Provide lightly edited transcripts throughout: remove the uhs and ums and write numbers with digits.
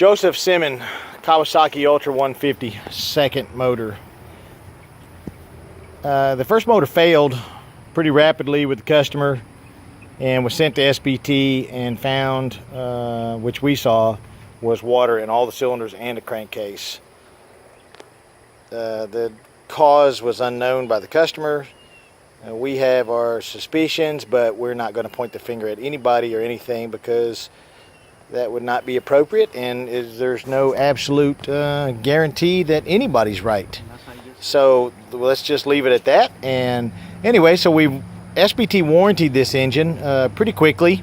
Joseph Simmons, Kawasaki Ultra 150 second motor. The first motor failed pretty rapidly with the customer and was sent to SBT and found, which we saw, was water in all the cylinders and the crankcase. The cause was unknown by the customer. We have our suspicions, but we're not going to point the finger at anybody or anything because that would not be appropriate, and there's no absolute guarantee that anybody's right. So let's just leave it at that. And anyway, so we SBT warrantied this engine pretty quickly,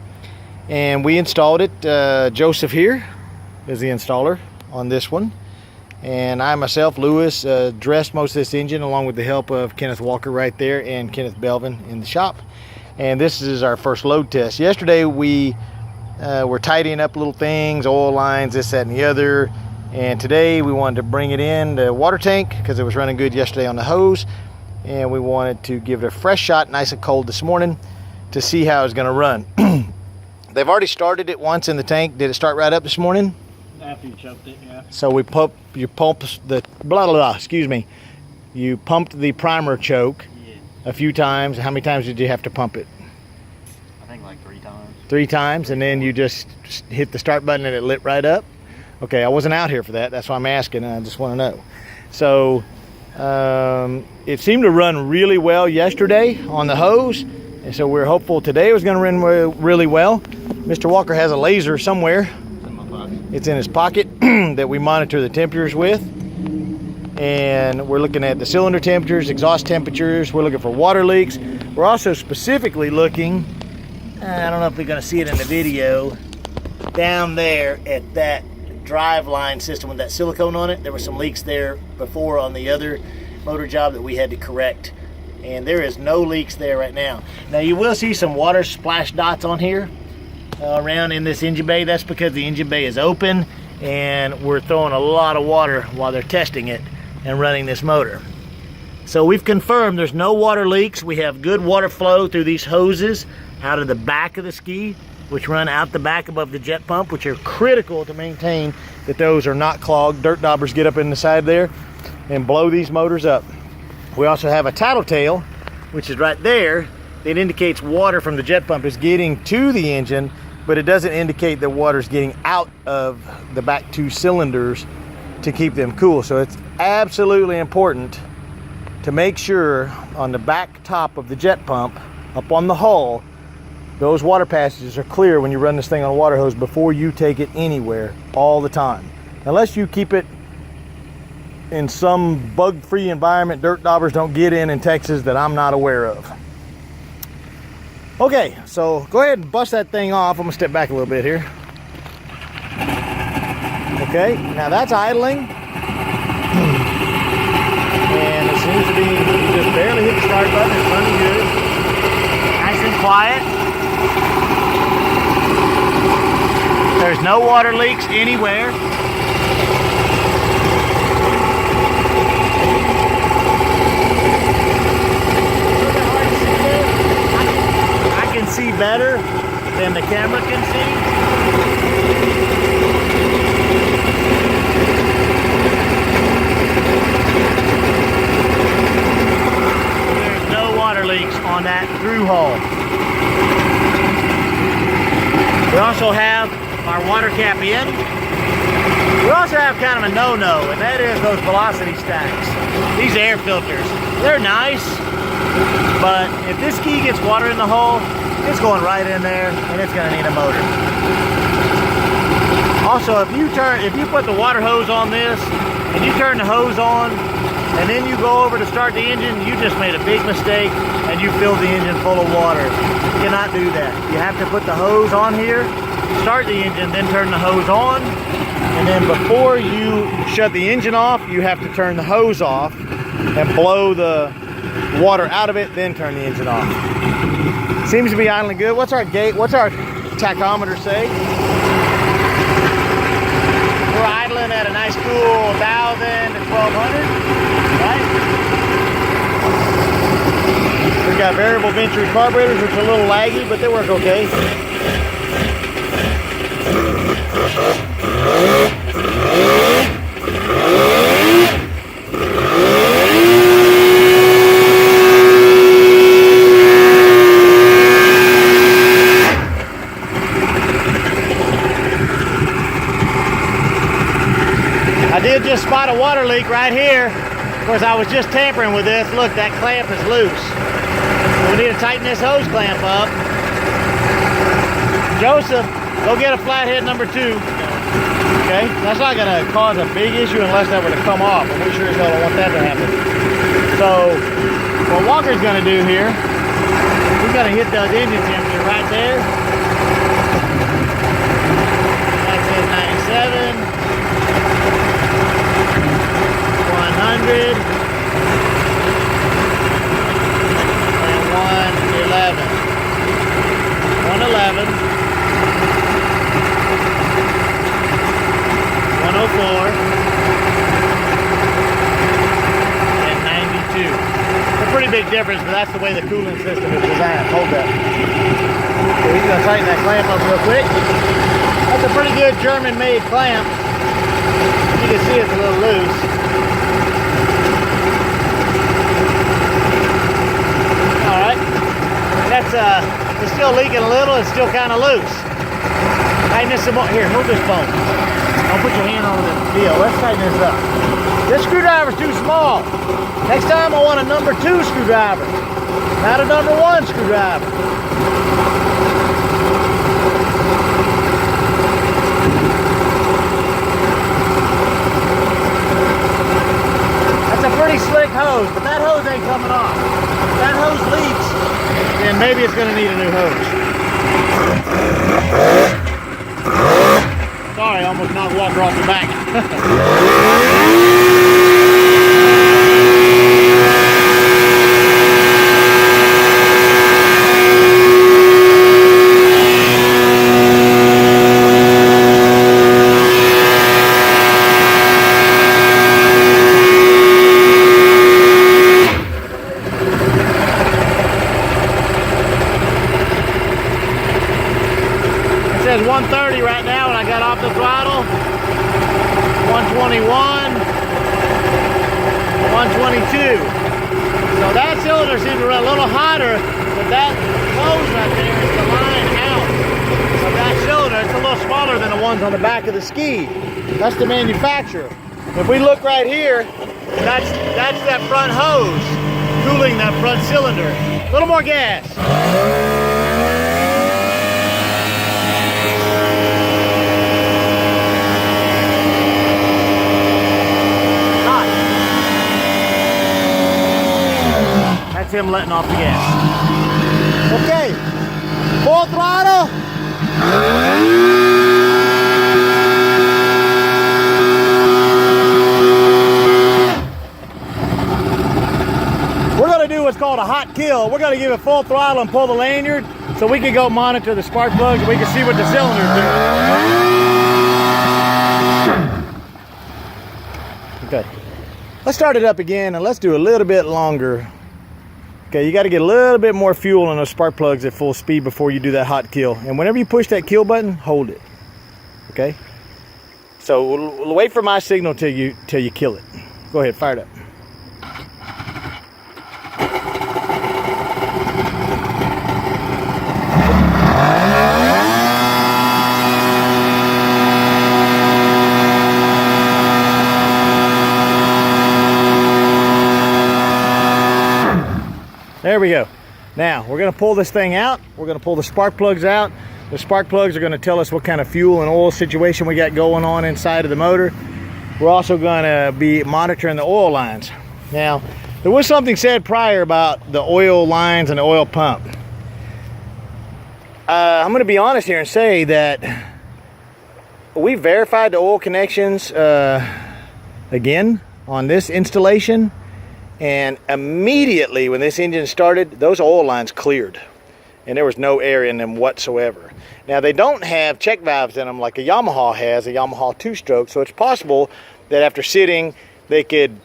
and we installed it. Joseph here is the installer on this one, and I myself, Lewis, dressed most of this engine along with the help of Kenneth Walker right there and Kenneth Belvin in the shop. And this is our first load test. Yesterday we were tidying up little things, oil lines, this, that, and the other. And today we wanted to bring it in the water tank because it was running good yesterday on the hose. And we wanted to give it a fresh shot, nice and cold this morning, to see how it's going to run. They've already started it once in the tank. Did it start right up this morning? After you choked it, yeah. So we you pumped the primer choke a few times. How many times did you have to pump it? I think like 3 times. 3 times, and then you just hit the start button and it lit right up? Okay, I wasn't out here for that. That's why I'm asking, and I just want to know. So it seemed to run really well yesterday on the hose, and so we're hopeful today it was going to run really well. Mr. Walker has a laser somewhere. It's in his pocket that we monitor the temperatures with, and we're looking at the cylinder temperatures, exhaust temperatures. We're looking for water leaks. We're also specifically looking, I don't know if we're going to see it in the video, down there at that drive line system with that silicone on it. There were some leaks there before on the other motor job that we had to correct, and there is no leaks there right now. Now you will see some water splash dots on here around in this engine bay. That's because the engine bay is open and we're throwing a lot of water while they're testing it and running this motor. So we've confirmed there's no water leaks. We have good water flow through these hoses out of the back of the ski, which run out the back above the jet pump, which are critical to maintain that those are not clogged. Dirt daubers get up in the side there and blow these motors up. We also have a tattletale, which is right there. It indicates water from the jet pump is getting to the engine, but it doesn't indicate that water is getting out of the back 2 cylinders to keep them cool. So it's absolutely important to make sure on the back top of the jet pump, up on the hull, those water passages are clear when you run this thing on a water hose before you take it anywhere, all the time. Unless you keep it in some bug-free environment dirt daubers don't get in Texas that I'm not aware of. Okay, so go ahead and bust that thing off. I'm gonna step back a little bit here. Okay, now that's idling. And it seems to be, you just barely hit the start button, it's running good. Nice and quiet. There's no water leaks anywhere. I can see better than the camera can see. There's no water leaks on that through hull. We also have our water cap in. We also have kind of a no-no, and that is those velocity stacks. These air filters, they're nice, but if this key gets water in the hull, it's going right in there, and it's going to need a motor. Also, if you put the water hose on this, and you turn the hose on, and then you go over to start the engine, you just made a big mistake, and you filled the engine full of water. You cannot do that. You have to put the hose on here, start the engine, then turn the hose on, and then before you shut the engine off, you have to turn the hose off and blow the water out of it, then turn the engine off. Seems to be idling good. What's our tachometer say? We're idling at a nice cool 1,000 to 1,200, right? We've got variable venturi carburetors, which are a little laggy, but they work okay. did just spot a water leak right here. Of course, I was just tampering with this. Look, that clamp is loose. So we need to tighten this hose clamp up. Joseph, go get a flathead number 2. Okay, that's not gonna cause a big issue unless that were to come off. And we sure as hell don't want that to happen. So, what Walker's gonna do here, he's gonna hit the engine temperature right there. That says 97, 100, and 111. 111. 104 and 92. It's a pretty big difference, but that's the way the cooling system is designed. Hold that. So he's going to tighten that clamp up real quick. That's a pretty good German-made clamp. You can see it's a little loose. All right. That's it's still leaking a little. It's still kind of loose. Tighten this some more. Here, hold this bone. Don't put your hand on the deal. Let's tighten this up. This screwdriver's too small. Next time I want a number 2 screwdriver, not a number 1 screwdriver. That's a pretty slick hose, but that hose ain't coming off. If that hose leaks, then maybe it's going to need a new hose. Sorry, I almost knocked Walker off the back. It says 130 right now when I got off the throttle. 121, 122. So that cylinder seems to run a little hotter, but that hose right there is the line out of that cylinder. It's a little smaller than the ones on the back of the ski. That's the manufacturer. If we look right here, that's that front hose cooling that front cylinder. A little more gas. That's him letting off the gas. Okay, full throttle. We're gonna do what's called a hot kill. We're gonna give it full throttle and pull the lanyard so we can go monitor the spark plugs and we can see what the cylinder's doing. Okay, let's start it up again and let's do a little bit longer. Okay, you got to get a little bit more fuel in those spark plugs at full speed before you do that hot kill. And whenever you push that kill button, hold it. Okay? So we'll wait for my signal till you kill it. Go ahead, fire it up. There we go. Now we're going to pull this thing out. We're going to pull the spark plugs out. The spark plugs are going to tell us what kind of fuel and oil situation we got going on inside of the motor. We're also going to be monitoring the oil lines. Now, there was something said prior about the oil lines and the oil pump. I'm going to be honest here and say that we verified the oil connections again on this installation. And immediately when this engine started, those oil lines cleared and there was no air in them whatsoever. Now they don't have check valves in them like a Yamaha has, a Yamaha 2-stroke, so it's possible that after sitting they could,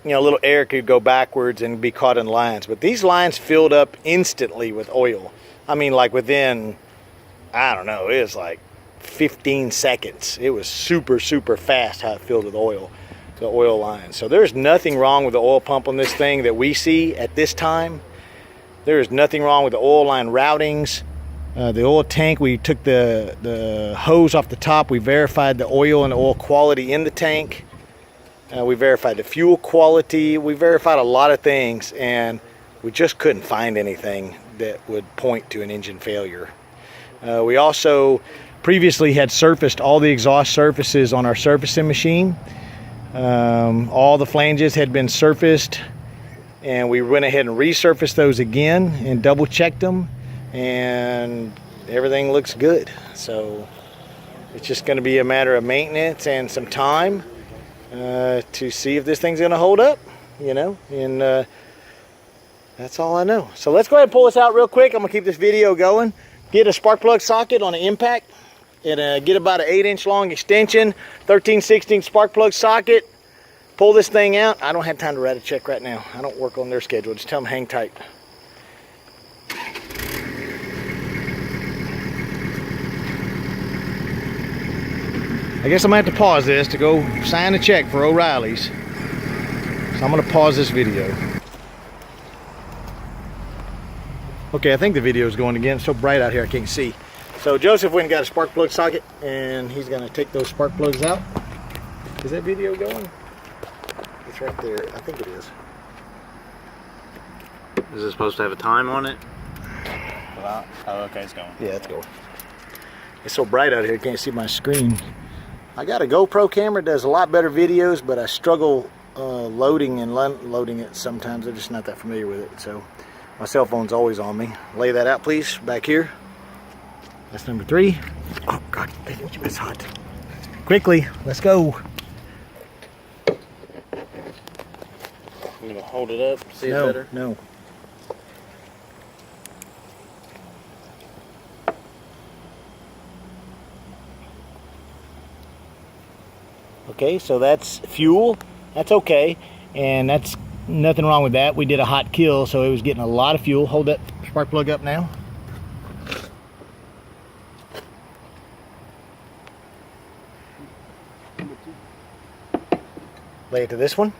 you know, a little air could go backwards and be caught in lines. But these lines filled up instantly with oil. I mean, like within, I don't know, it was like 15 seconds. It was super fast how it filled with oil. The oil line. So there's nothing wrong with the oil pump on this thing that we see at this time. There is nothing wrong with the oil line routings. The oil tank, we took the hose off the top. We verified the oil and the oil quality in the tank. We verified the fuel quality. We verified a lot of things, and we just couldn't find anything that would point to an engine failure. We also previously had surfaced all the exhaust surfaces on our surfacing machine. All the flanges had been surfaced, and we went ahead and resurfaced those again and double checked them, and everything looks good. So it's just going to be a matter of maintenance and some time to see if this thing's going to hold up, you know, and that's all I know. So let's go ahead and pull this out real quick. I'm going to keep this video going. Get a spark plug socket on an impact, and get about an 8-inch long extension, 13/16 spark plug socket. Pull this thing out. I don't have time to write a check right now. I don't work on their schedule. Just tell them hang tight. I guess I'm gonna have to pause this to go sign a check for O'Reilly's. So I'm gonna pause this video. Okay, I think the video is going again. It's so bright out here I can't see. So Joseph went and got a spark plug socket, and he's gonna take those spark plugs out. Is that video going? It's right there. I think it is. Is it supposed to have a time on it? Oh, okay, it's going. Yeah, it's going. It's so bright out here I can't see my screen. I got a GoPro camera, does a lot better videos, but I struggle loading and unloading it sometimes. I'm just not that familiar with it, so my cell phone's always on me. Lay that out, please, back here. That's number 3. Oh, God, it's hot. Quickly, let's go. I'm going to hold it up, see it better. No. Okay, so that's fuel. That's okay, and that's nothing wrong with that. We did a hot kill, so it was getting a lot of fuel. Hold that spark plug up now. Lay it to this one.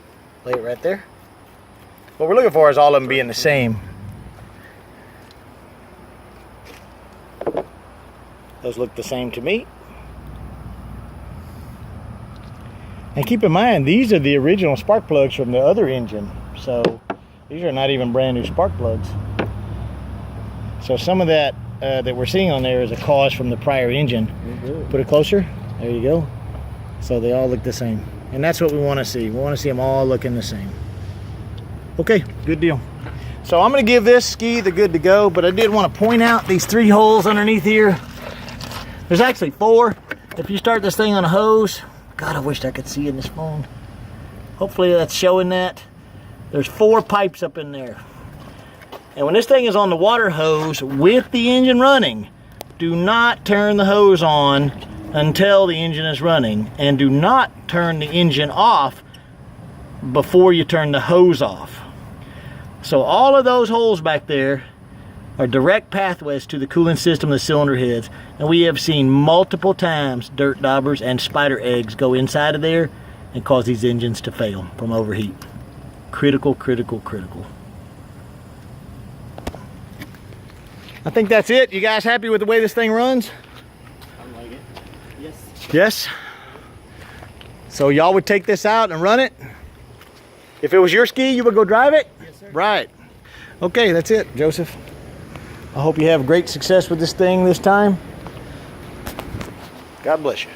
Lay it right there. What we're looking for is all of them being the same. Those look the same to me. And keep in mind, these are the original spark plugs from the other engine. So these are not even brand new spark plugs. So some of that that we're seeing on there is a cause from the prior engine. Put it closer. There you go. So they all look the same. And that's what we want to see. We want to see them all looking the same. Okay, good deal. So I'm going to give this ski the good to go, but I did want to point out these 3 holes underneath here. There's actually 4. If you start this thing on a hose, God, I wish I could see in this phone. Hopefully that's showing that. There's 4 pipes up in there. And when this thing is on the water hose with the engine running, do not turn the hose on until the engine is running, and do not turn the engine off before you turn the hose off. So all of those holes back there are direct pathways to the cooling system of the cylinder heads, and we have seen multiple times dirt daubers and spider eggs go inside of there and cause these engines to fail from overheat. Critical, critical, critical. I think that's it. You guys happy with the way this thing runs? I like it. Yes. Yes? So y'all would take this out and run it? If it was your ski, you would go drive it? Yes, sir. Right. Okay, that's it, Joseph. I hope you have great success with this thing this time. God bless you.